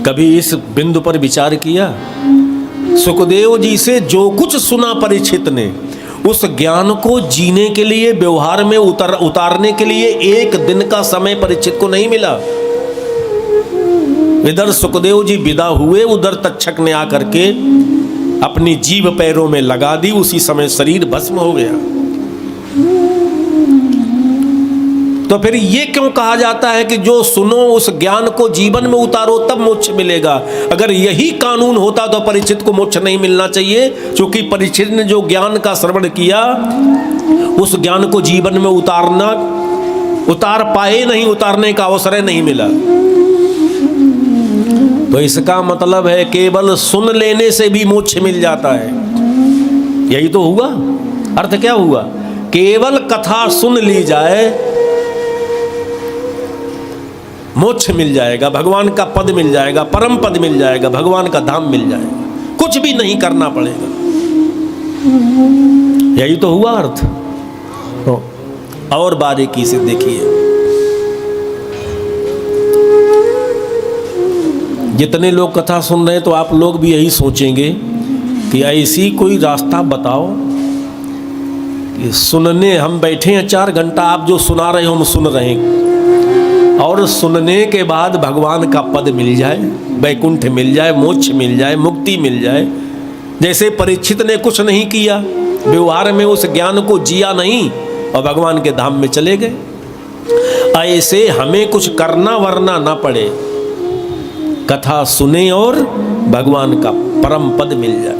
कभी इस बिंदु पर विचार किया? सुखदेव जी से जो कुछ सुना परीक्षित ने, उस ज्ञान को जीने के लिए, व्यवहार में उतारने के लिए एक दिन का समय परीक्षित को नहीं मिला। इधर सुखदेव जी विदा हुए, उधर तक्षक ने आकर के अपनी जीभ पैरों में लगा दी, उसी समय शरीर भस्म हो गया। तो फिर ये क्यों कहा जाता है कि जो सुनो उस ज्ञान को जीवन में उतारो तब मोक्ष मिलेगा? अगर यही कानून होता तो परीक्षित को मोक्ष नहीं मिलना चाहिए, क्योंकि परीक्षित ने जो ज्ञान का श्रवण किया उस ज्ञान को जीवन में उतार पाए नहीं, उतारने का अवसर नहीं मिला। तो इसका मतलब है केवल सुन लेने से भी मोक्ष मिल जाता है। यही तो हुआ। अर्थ क्या हुआ? केवल कथा सुन ली जाए, मोक्ष मिल जाएगा, भगवान का पद मिल जाएगा, परम पद मिल जाएगा, भगवान का धाम मिल जाएगा, कुछ भी नहीं करना पड़ेगा। यही तो हुआ अर्थ। तो और बारीकी से देखिए, जितने लोग कथा सुन रहे हैं तो आप लोग भी यही सोचेंगे कि ऐसी कोई रास्ता बताओ कि सुनने हम बैठे हैं 4 घंटा, आप जो सुना रहे हो हम सुन रहे हैं, और सुनने के बाद भगवान का पद मिल जाए, वैकुंठ मिल जाए, मोक्ष मिल जाए, मुक्ति मिल जाए। जैसे परीक्षित ने कुछ नहीं किया, व्यवहार में उस ज्ञान को जिया नहीं और भगवान के धाम में चले गए। ऐसे हमें कुछ करना वरना ना पड़े, कथा सुने और भगवान का परम पद मिल जाए,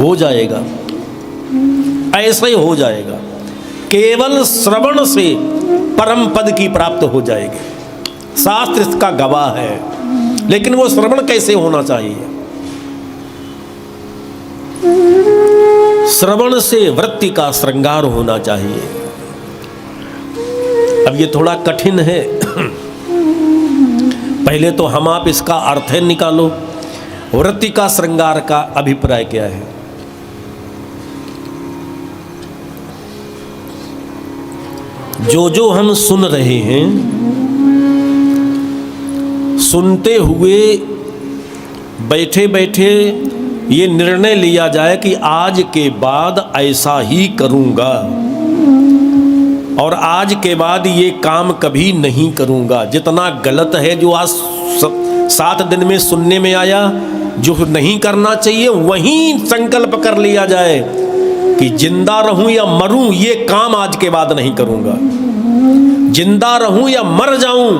हो जाएगा। ऐसे ही हो जाएगा, केवल श्रवण से परम पद की प्राप्त हो जाएगी। शास्त्र इसका गवाह है, लेकिन वो श्रवण कैसे होना चाहिए? श्रवण से वृत्ति का श्रृंगार होना चाहिए। अब ये थोड़ा कठिन है, पहले तो हम आप इसका अर्थ निकालो। वृत्ति का श्रृंगार का अभिप्राय क्या है? जो हम सुन रहे हैं, सुनते हुए बैठे बैठे ये निर्णय लिया जाए कि आज के बाद ऐसा ही करूंगा और आज के बाद ये काम कभी नहीं करूंगा। जितना गलत है जो आज 7 दिन में सुनने में आया, जो नहीं करना चाहिए वहीं संकल्प कर लिया जाए कि जिंदा रहूं या मरूं ये काम आज के बाद नहीं करूंगा। जिंदा रहूं या मर जाऊं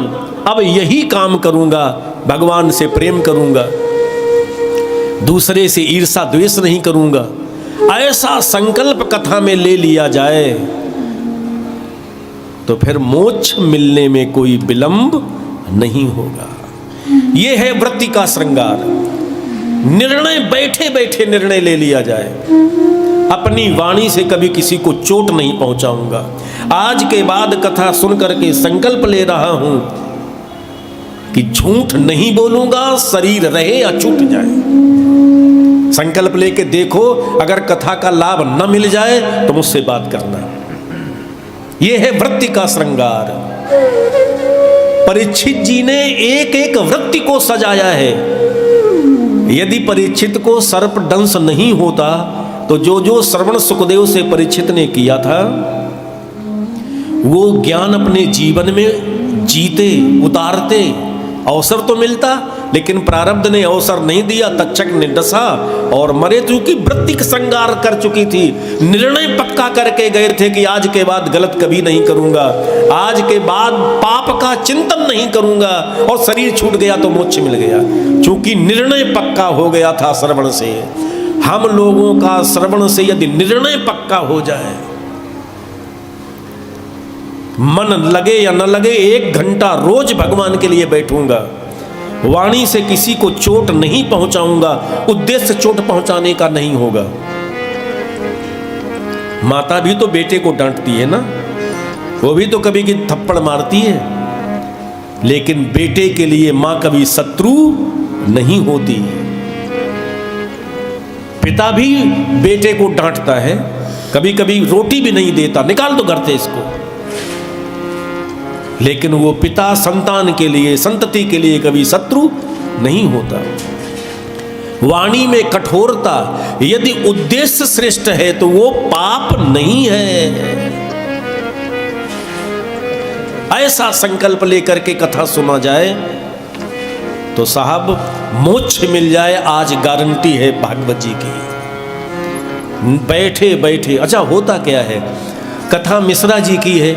अब यही काम करूंगा, भगवान से प्रेम करूंगा, दूसरे से ईर्षा द्वेष नहीं करूंगा। ऐसा संकल्प कथा में ले लिया जाए तो फिर मोक्ष मिलने में कोई विलंब नहीं होगा। यह है वृत्ति का श्रृंगार। निर्णय बैठे बैठे निर्णय ले लिया जाए, अपनी वाणी से कभी किसी को चोट नहीं पहुंचाऊंगा। आज के बाद कथा सुन करके संकल्प ले रहा हूं कि झूठ नहीं बोलूंगा, शरीर रहे या छूट जाए। संकल्प लेके देखो, अगर कथा का लाभ न मिल जाए तो मुझसे बात करना। यह है वृत्ति का श्रृंगार। परीक्षित जी ने एक एक वृत्ति को सजाया है। यदि परीक्षित को सर्प दंश नहीं होता तो जो श्रवण सुखदेव से परीक्षित ने किया था वो ज्ञान अपने जीवन में जीते, उतारते, अवसर तो मिलता, लेकिन प्रारब्ध ने अवसर नहीं दिया। तक्षक ने डसा और मरे, चूंकि वृत्ति श्रृंगार कर चुकी थी। निर्णय पक्का करके गए थे कि आज के बाद गलत कभी नहीं करूंगा, आज के बाद पाप का चिंतन नहीं करूंगा, और शरीर छूट गया तो मोक्ष मिल गया। चूंकि निर्णय पक्का हो गया था श्रवण से। हम लोगों का श्रवण से यदि निर्णय पक्का हो जाए, मन लगे या न लगे 1 घंटा रोज भगवान के लिए बैठूंगा, वाणी से किसी को चोट नहीं पहुंचाऊंगा, उद्देश्य चोट पहुंचाने का नहीं होगा। माता भी तो बेटे को डांटती है ना, वो भी तो कभी की थप्पड़ मारती है, लेकिन बेटे के लिए मां कभी शत्रु नहीं होती। पिता भी बेटे को डांटता है, कभी कभी रोटी भी नहीं देता, निकाल दो घर से इसको। लेकिन वो पिता संतान के लिए, संतति के लिए कभी शत्रु नहीं होता। वाणी में कठोरता यदि उद्देश्य श्रेष्ठ है तो वो पाप नहीं है। ऐसा संकल्प लेकर के कथा सुना जाए तो साहब मोक्ष मिल जाए, आज गारंटी है भागवत जी की। बैठे बैठे, अच्छा होता क्या है, कथा मिश्रा जी की है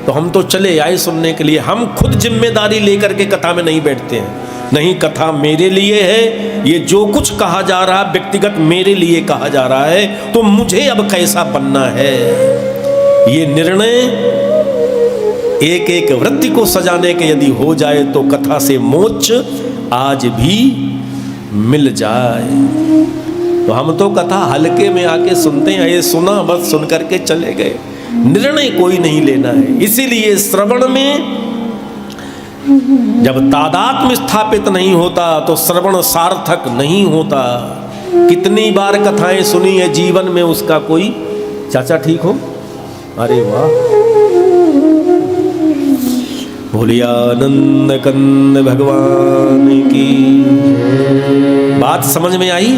तो हम तो चले आए सुनने के लिए, हम खुद जिम्मेदारी लेकर के कथा में नहीं बैठते हैं। नहीं, कथा मेरे लिए है, ये जो कुछ कहा जा रहा व्यक्तिगत मेरे लिए कहा जा रहा है, तो मुझे अब कैसा बनना है, ये निर्णय एक एक वृत्ति को सजाने के यदि हो जाए तो कथा से मोक्ष आज भी मिल जाए। तो हम तो कथा हल्के में आके सुनते हैं, ये सुना बस सुन करके चले गए, निर्णय कोई नहीं लेना है। इसीलिए श्रवण में जब तादात्म्य स्थापित नहीं होता तो श्रवण सार्थक नहीं होता। कितनी बार कथाएं सुनी है जीवन में, उसका कोई, चाचा ठीक हो, अरे वाह, बोलिया आनंद कंद भगवान की। बात समझ में आई?